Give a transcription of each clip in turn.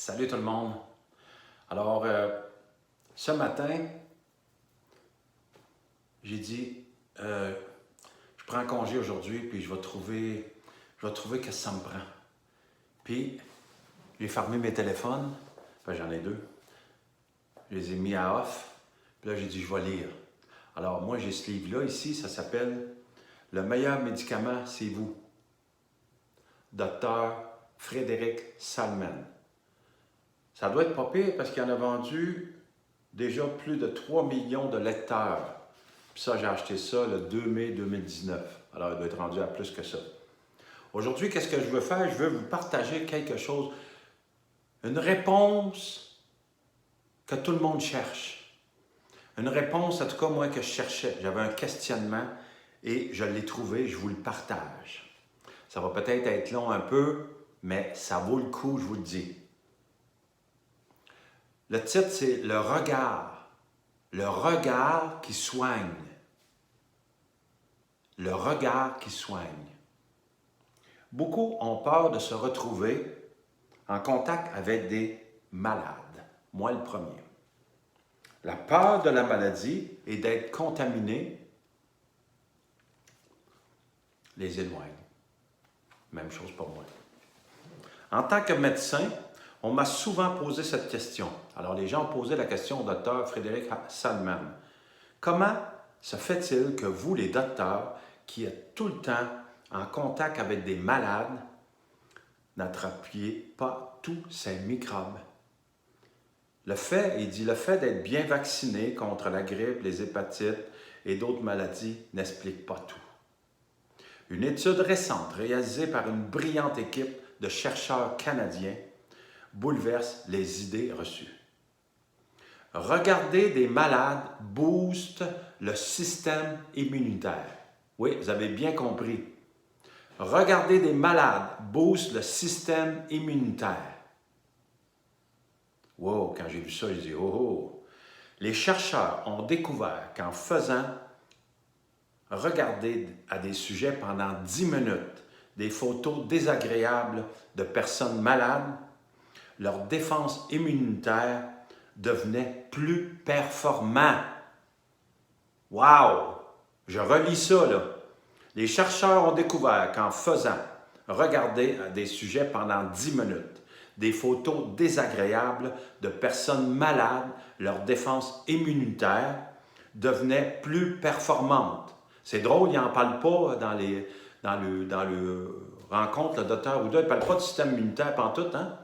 Salut tout le monde. Alors, ce matin, j'ai dit, je prends congé aujourd'hui, puis je vais trouver qu'est-ce que ça me prend. Puis, j'ai fermé mes téléphones, enfin, j'en ai deux. Je les ai mis à off, puis là, j'ai dit, je vais lire. Alors, moi, j'ai ce livre-là ici, ça s'appelle « Le meilleur médicament, c'est vous ». Docteur Frédéric Salman. Ça doit être pas pire parce qu'il en a vendu déjà plus de 3 millions de lecteurs. Puis ça, j'ai acheté ça le 2 mai 2019. Alors, il doit être rendu à plus que ça. Aujourd'hui, qu'est-ce que je veux faire? Je veux vous partager quelque chose, une réponse que tout le monde cherche. Une réponse, en tout cas, moi, que je cherchais. J'avais un questionnement et je l'ai trouvé, je vous le partage. Ça va peut-être être long un peu, mais ça vaut le coup, je vous le dis. Le titre, c'est « Le regard ». Le regard qui soigne. Le regard qui soigne. Beaucoup ont peur de se retrouver en contact avec des malades. Moi, le premier. La peur de la maladie et d'être contaminé les éloigne. Même chose pour moi. En tant que médecin, on m'a souvent posé cette question. Alors, les gens ont posé la question au docteur Frédéric Salman. Comment se fait-il que vous, les docteurs, qui êtes tout le temps en contact avec des malades, n'attrapiez pas tous ces microbes? Le fait d'être bien vacciné contre la grippe, les hépatites et d'autres maladies n'explique pas tout. Une étude récente réalisée par une brillante équipe de chercheurs canadiens bouleverse les idées reçues. Regarder des malades booste le système immunitaire. Oui, vous avez bien compris. Regarder des malades booste le système immunitaire. Wow, quand j'ai vu ça, j'ai dit « Oh, oh ». Les chercheurs ont découvert qu'en faisant regarder à des sujets pendant 10 minutes des photos désagréables de personnes malades, leur défense immunitaire devenait plus performant. Wow! Je relis ça, là. Les chercheurs ont découvert qu'en faisant regarder à des sujets pendant 10 minutes des photos désagréables de personnes malades, leur défense immunitaire devenait plus performante. C'est drôle, il n'en parle pas dans le rencontre, le docteur Ouda, il ne parle pas du système immunitaire pantoute, hein?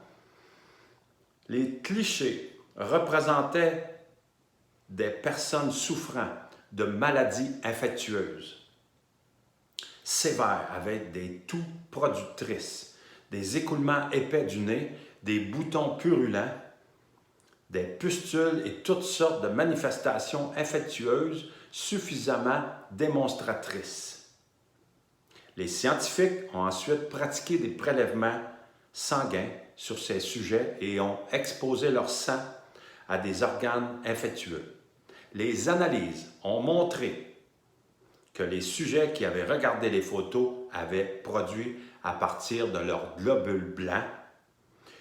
Les clichés représentaient des personnes souffrant de maladies infectieuses, sévères avec des toux productrices, des écoulements épais du nez, des boutons purulents, des pustules et toutes sortes de manifestations infectieuses suffisamment démonstratrices. Les scientifiques ont ensuite pratiqué des prélèvements sanguins sur ces sujets et ont exposé leur sang à des organes infectieux. Les analyses ont montré que les sujets qui avaient regardé les photos avaient produit, à partir de leurs globules blancs,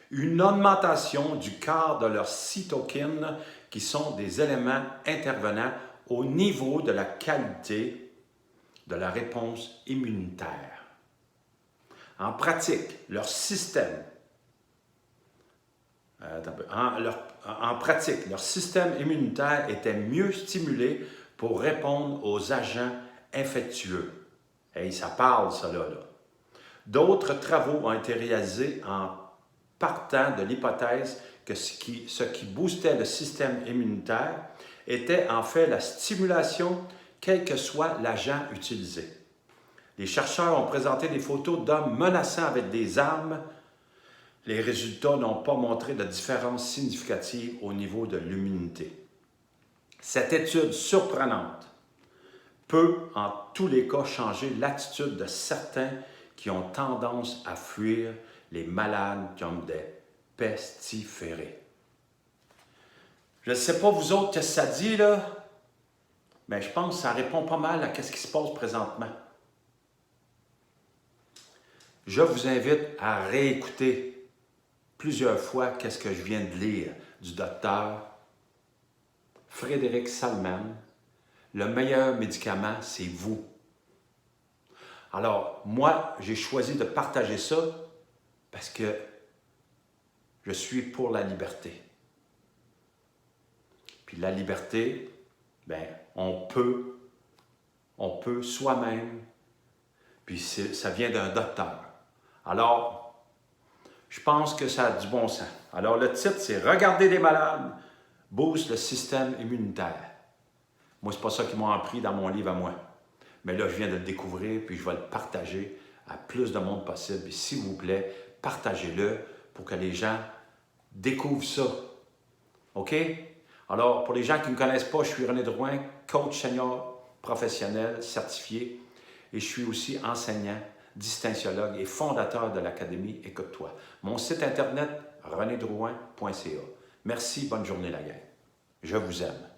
une augmentation du quart de leurs cytokines, qui sont des éléments intervenant au niveau de la qualité de la réponse immunitaire. En pratique, leur système immunitaire était mieux stimulé pour répondre aux agents infectieux. Et ça parle, ça, là. D'autres travaux ont été réalisés en partant de l'hypothèse que ce qui boostait le système immunitaire était en fait la stimulation, quel que soit l'agent utilisé. Les chercheurs ont présenté des photos d'hommes menaçants avec des armes. Les résultats n'ont pas montré de différence significative au niveau de l'immunité. Cette étude surprenante peut, en tous les cas, changer l'attitude de certains qui ont tendance à fuir les malades comme des pestiférés. Je ne sais pas vous autres ce que ça dit, là, mais je pense que ça répond pas mal à ce qui se passe présentement. Je vous invite à réécouter plusieurs fois qu'est-ce que je viens de lire du docteur Frédéric Salman. Le meilleur médicament, c'est vous. Alors, moi, j'ai choisi de partager ça parce que je suis pour la liberté. Puis la liberté, bien, on peut soi-même, puis ça vient d'un docteur. Alors, je pense que ça a du bon sens. Alors, le titre, c'est « Regarder des malades booste le système immunitaire ». Moi, c'est pas ça qui m'a appris dans mon livre à moi. Mais là, je viens de le découvrir, puis je vais le partager à plus de monde possible. Et s'il vous plaît, partagez-le pour que les gens découvrent ça. OK? Alors, pour les gens qui ne me connaissent pas, je suis René Drouin, coach senior professionnel certifié et je suis aussi enseignant, distinctiologue et fondateur de l'Académie Écoute-toi. Mon site internet, renedrouin.ca. Merci, bonne journée la gang. Je vous aime.